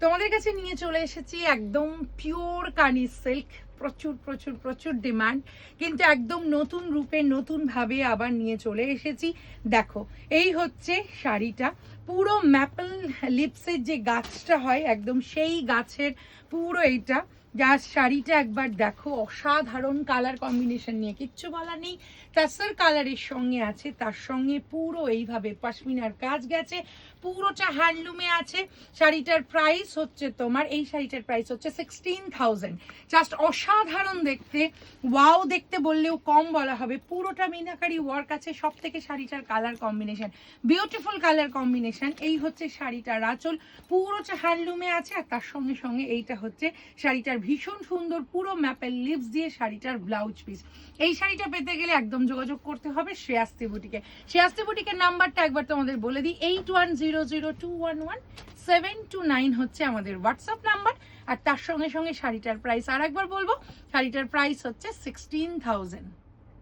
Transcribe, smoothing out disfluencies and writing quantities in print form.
তোমাদের কাছে নিয়ে চলে এসেছি একদম পিওর কানি সিল্ক। প্রচুর প্রচুর প্রচুর ডিমান্ড, কিন্তু একদম নতুন রূপে নতুন ভাবে আবার নিয়ে চলে এসেছি। দেখো, এই হচ্ছে শাড়িটা, পুরো ম্যাপল লিপসের যে গাছটা হয় একদম সেই গাছের পুরো এইটা। জাস্ট শাড়িটা একবার দেখো, অসাধারণ কালার কম্বিনেশন নিয়ে কিচ্ছু বলার নেই। টাসার কালারের সঙ্গে আছে, তার সঙ্গে পুরো এইভাবে পশমিনার কাজ গেছে, পুরোটা হ্যান্ডলুমে আছে। শাড়িটার প্রাইস হচ্ছে তোমার, এই শাড়িটার প্রাইস হচ্ছে 16,000। জাস্ট অসাধারণ দেখতে, ওয়াও দেখতে বললেও কম বলা হবে। পুরোটা মিনাকারি ওয়ার্ক আছে, সব থেকে শাড়িটার colour combination beautiful colour combination. এই হচ্ছে শাড়িটার আঁচল, পুরোটা হ্যান্ডলুমে আছে। আর তার সঙ্গে সঙ্গে এইটা হচ্ছে শাড়িটার ভীষণ সুন্দর পুরো ম্যাপেল লিপস দিয়ে শাড়িটার ব্লাউজ পিস। এই শাড়িটা পেতে গেলে একদম যোগাযোগ করতে হবে শ্রেয়াস্তি বুটিকে। শ্রেয়াস্তি বুটিকের নাম্বারটা একবার তোমাদের বলে দিই, 8100211729 হচ্ছে আমাদের হোয়াটসঅ্যাপ নাম্বার। আর তার সঙ্গে সঙ্গে শাড়িটার প্রাইস আর একবার বলবো, শাড়িটার প্রাইস হচ্ছে 16,000।